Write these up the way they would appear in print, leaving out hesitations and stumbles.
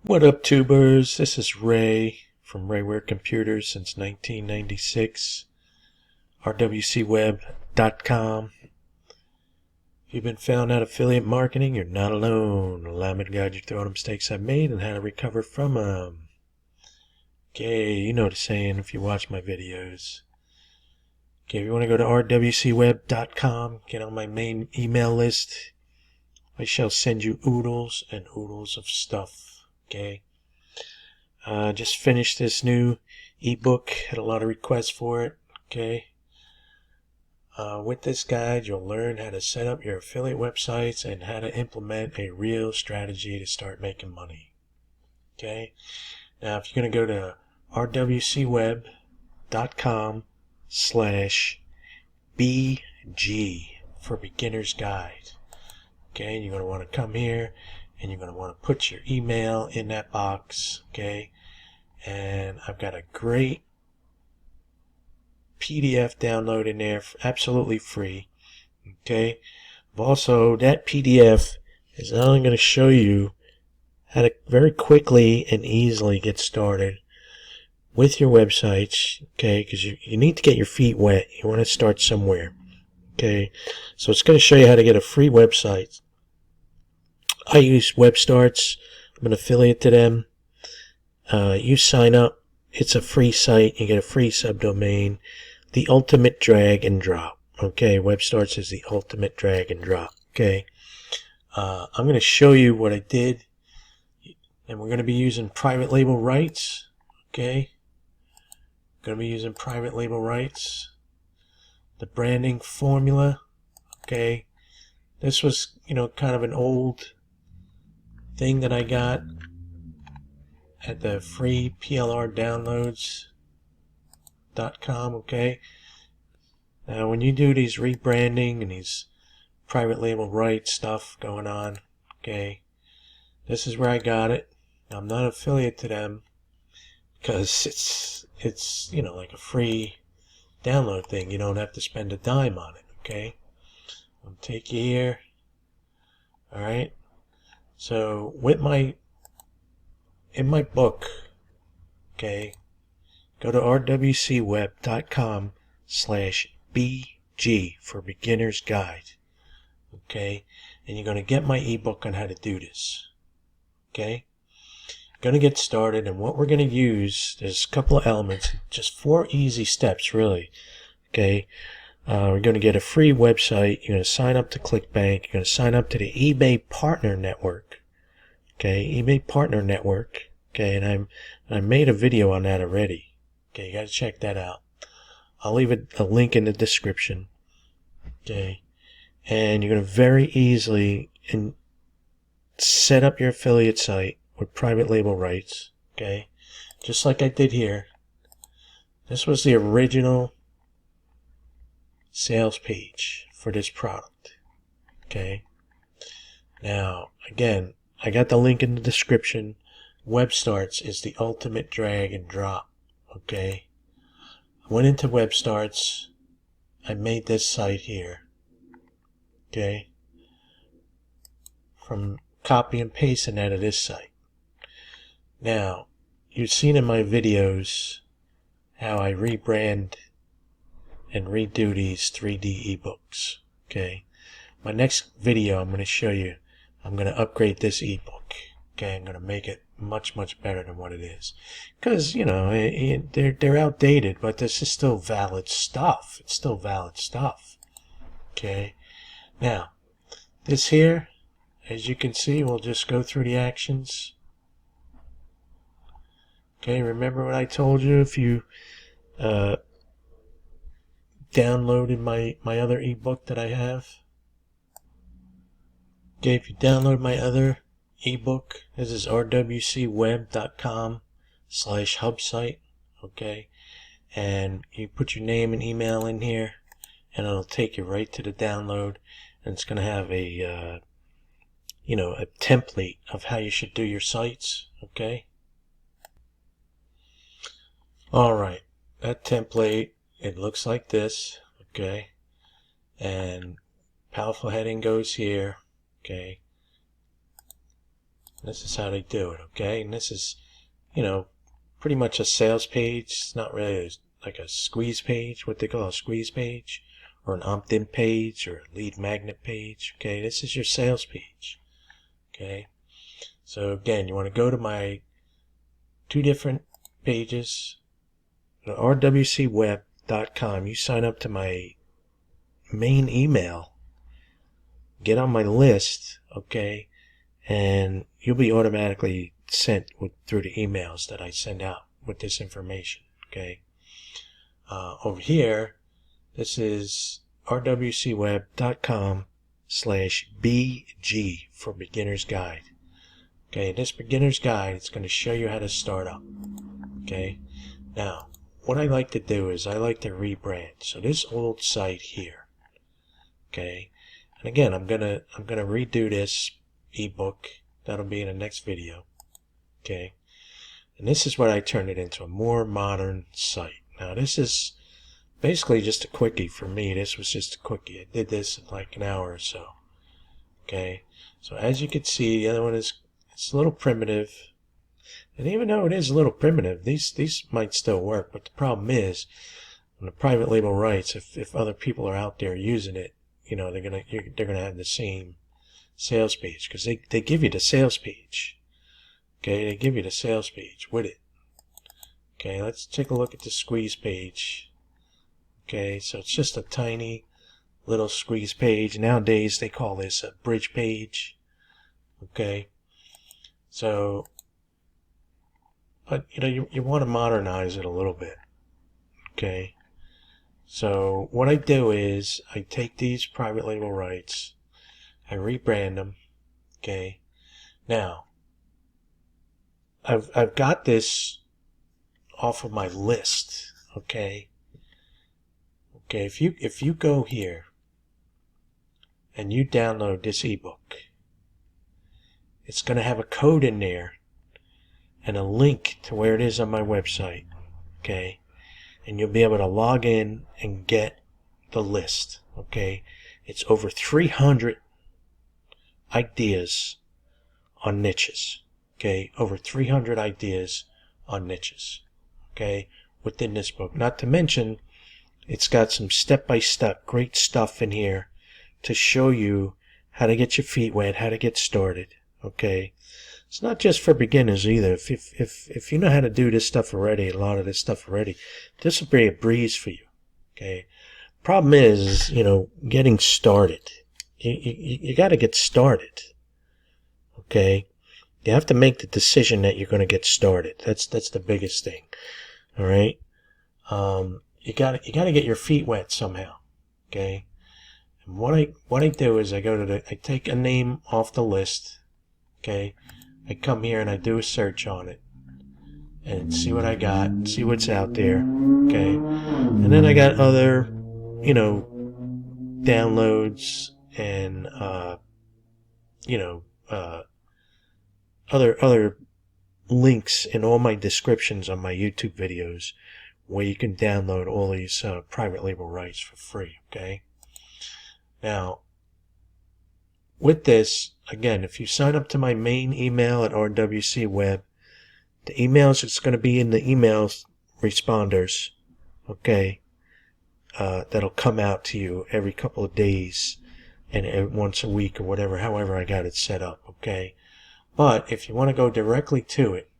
What up, tubers? This is Ray from Rayware Computers since 1996. rwcweb.com. If you've been found out affiliate marketing, you're not alone. Allow me to guide you through all the mistakes I've made and how to recover from them. Okay, you know the saying if you watch my videos. Okay, if you want to go to rwcweb.com, get on my main email list. I shall send you oodles and oodles of stuff. Okay. Just finished this new ebook. Had a lot of requests for it. Okay. With this guide, you'll learn how to set up your affiliate websites and how to implement a real strategy to start making money. Okay. Now, if you're going to go to rwcweb.com/BG for Beginner's Guide. Okay, you're going to want to come here and you're going to want to put your email in that box. Okay, and I've got a great PDF download in there, absolutely free. Okay, also that PDF is not only going to show you how to very quickly and easily get started with your websites. Okay, because you need to get your feet wet. You want to start somewhere. Okay, so it's going to show you how to get a free website. I use WebStarts. I'm an affiliate to them. You sign up. It's a free site. You get a free subdomain. The ultimate drag and drop. Okay, WebStarts is the ultimate drag and drop. Okay, I'm going to show you what I did, and we're going to be using private label rights. Okay, going to be using private label rights. The branding formula. Okay, this was kind of an old thing that I got at the free plrdownloads.com. Okay, now when you do these rebranding and these private label rights stuff going on, okay, this is where I got it. I'm not affiliate to them because it's like a free download thing. You don't have to spend a dime on it. Okay, I'll take you here. Alright, so in my book, okay, go to rwcweb.com/BG for Beginner's Guide. Okay, and you're going to get my ebook on how to do this. Okay, going to get started, and what we're going to use, there's a couple of elements, just 4 easy steps really. Okay, we're going to get a free website. You're going to sign up to ClickBank. You're going to sign up to the eBay Partner Network. Okay, eBay Partner Network. Okay, and I made a video on that already. Okay, you got to check that out. I'll leave a link in the description. Okay, and you're going to very easily set up your affiliate site with private label rights. Okay, just like I did here. This was the original sales page for this product. Okay, now again, I got the link in the description. WebStarts is the ultimate drag and drop. Okay, I went into WebStarts. I made this site here. Okay, from copy and pasting out of this site. Now, you've seen in my videos how I rebrand and redo these 3D ebooks. Okay, my next video I'm going to show you, I'm going to upgrade this ebook. Okay, I'm going to make it much better than what it is, because they're outdated, but this is still valid stuff. It's still valid stuff. Okay, now this here, as you can see, we'll just go through the actions. Okay, remember what I told you? If you downloaded my other ebook that I have. Okay, if you download my other ebook, this is rwcweb.com/hubsite. Okay, and you put your name and email in here, and it'll take you right to the download, and it's going to have a a template of how you should do your sites. Okay. All right, that template, it looks like this. Okay, and powerful heading goes here. Okay, This is how they do it, okay? And this is, you know, pretty much a sales page. It's not really like a squeeze page, what they call a squeeze page, or an opt-in page, or a lead magnet page, okay? This is your sales page, okay? So again, you want to go to my two different pages, rwcweb.com. You sign up to my main email, get on my list, okay? And you'll be automatically sent through the emails that I send out with this information, okay? Over here, this is rwcweb.com/BG for Beginner's Guide. Okay, this Beginner's Guide is going to show you how to start up. Okay, now what I like to do is I like to rebrand. So this old site here. Okay, and again I'm gonna redo this ebook. That'll be in the next video. Okay, and this is what I turned it into, a more modern site. Now this is basically just a quickie for me. This was just a quickie. I did this in like an hour or so. Okay, so as you can see, the other one is, it's a little primitive. And even though it is a little primitive, these might still work. But the problem is, on the private label rights, if other people are out there using it, you know, they're gonna have the same sales page, because they give you the sales page. Okay, they give you the sales page with it. Okay, let's take a look at the squeeze page. Okay, so it's just a tiny little squeeze page. Nowadays they call this a bridge page. Okay, so, but you know, you want to modernize it a little bit. Okay, so what I do is I take these private label rights, I rebrand them. Okay, now I've got this off of my list. Okay, if you go here and you download this ebook, it's going to have a code in there and a link to where it is on my website. Okay, and you'll be able to log in and get the list. Okay, it's over 300 ideas on niches. Okay, over 300 ideas on niches. Okay, within this book. Not to mention, it's got some step-by-step great stuff in here to show you how to get your feet wet, how to get started. Okay, it's not just for beginners either. If you know how to do this stuff already, a lot of this stuff already, this will be a breeze for you. Okay, problem is, you know, getting started. You got to get started. Okay, you have to make the decision that you're going to get started. That's the biggest thing. All right, you got to get your feet wet somehow. Okay, and what I do is I take a name off the list. Okay, I come here and I do a search on it and see what I got, see what's out there. Okay, and then I got other, you know, downloads and you know, other links in all my descriptions on my YouTube videos where you can download all these private label rights for free. Okay, now with this, again, if you sign up to my main email at RWC Web, the emails, it's going to be in the email responders. Okay, that'll come out to you every couple of days and once a week or whatever, however I got it set up. Okay, but if you want to go directly to it,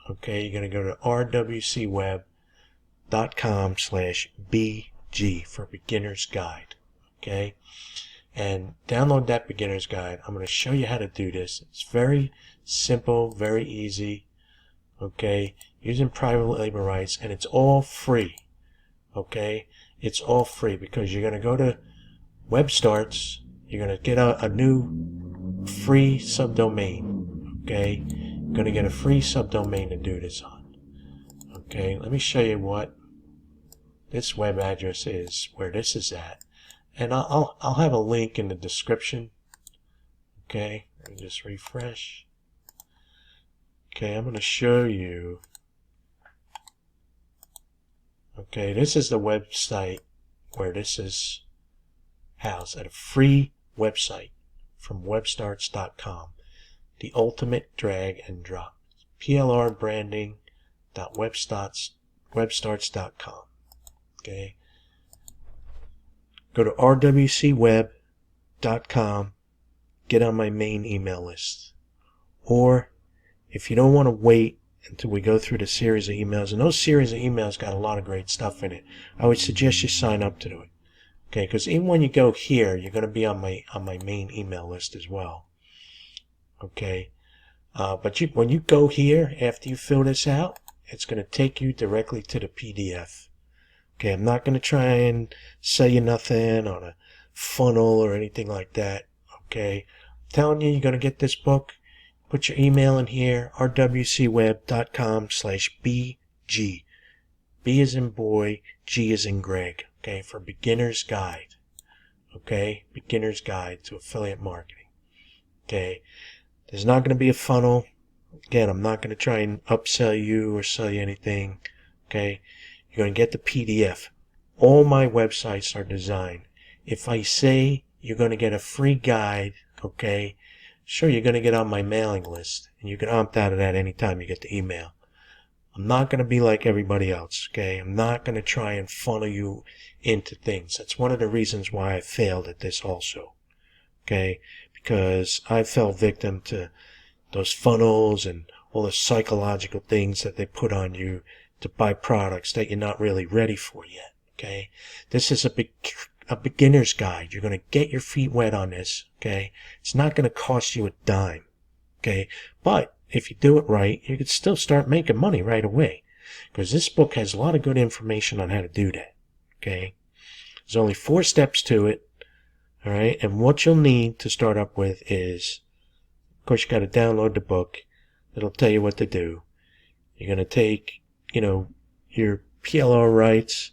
okay, you're going to go to rwcweb.com/BG for Beginner's Guide. Okay, and download that Beginner's Guide. I'm going to show you how to do this. It's very simple, very easy. Okay, using private label rights, and it's all free. Okay, it's all free because you're going to go to Web Starts. You're going to get a new free subdomain. Okay, you're going to get a free subdomain to do this on. Okay, let me show you what this web address is, where this is at, and I'll have a link in the description. Okay, let me just refresh. Okay, I'm going to show you. Okay, this is the website where this is housed, at a free website from webstarts.com. the ultimate drag and drop. plrbranding.webstarts.com. Okay. Go to rwcweb.com. Get on my main email list. Or if you don't want to wait until we go through the series of emails, and those series of emails got a lot of great stuff in it, I would suggest you sign up to do it. Okay, because even when you go here, you're going to be on my main email list as well. Okay, but when you go here after you fill this out, it's going to take you directly to the PDF. Okay, I'm not going to try and sell you nothing on a funnel or anything like that. Okay, I'm telling you, you're going to get this book. Put your email in here, rwcweb.com/BG. B is in boy, G is in Greg. Okay, for Beginner's Guide. Okay, Beginner's Guide to Affiliate Marketing. Okay, there's not going to be a funnel. Again, I'm not going to try and upsell you or sell you anything. Okay, you're going to get the PDF. All my websites are designed. If I say you're going to get a free guide, okay, sure, you're going to get on my mailing list, and you can opt out of that anytime you get the email. I'm not going to be like everybody else, okay? I'm not going to try and funnel you into things. That's one of the reasons why I failed at this also, okay? Because I fell victim to those funnels and all the psychological things that they put on you to buy products that you're not really ready for yet, okay? This is a beginner's guide. You're going to get your feet wet on this, okay? It's not going to cost you a dime, okay? But if you do it right, you could still start making money right away, because this book has a lot of good information on how to do that, okay? There's only 4 steps to it, all right? And what you'll need to start up with is, of course, you got to download the book. It'll tell you what to do. You're going to take, your PLR rights.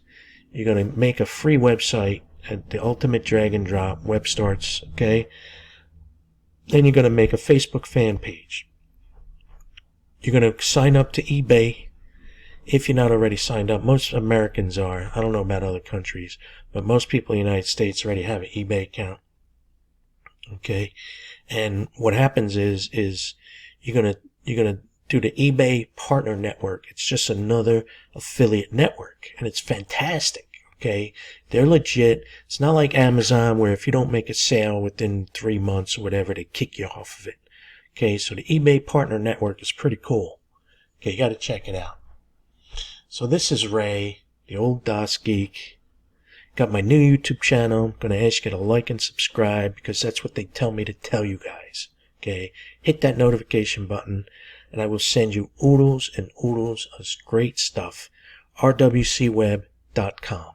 You're going to make a free website at the Ultimate Drag and Drop Web Starts, okay? Then you're going to make a Facebook fan page. You're going to sign up to eBay if you're not already signed up. Most Americans are. I don't know about other countries, but most people in the United States already have an eBay account. Okay, and what happens is you're gonna do the eBay Partner Network. It's just another affiliate network, and it's fantastic. Okay, they're legit. It's not like Amazon, where if you don't make a sale within 3 months or whatever, they kick you off of it. Okay, so the eBay Partner Network is pretty cool. Okay, you got to check it out. So this is Ray, the old DOS Geek. Got my new YouTube channel. I'm going to ask you to like and subscribe, because that's what they tell me to tell you guys. Okay, hit that notification button, and I will send you oodles and oodles of great stuff. rwcweb.com.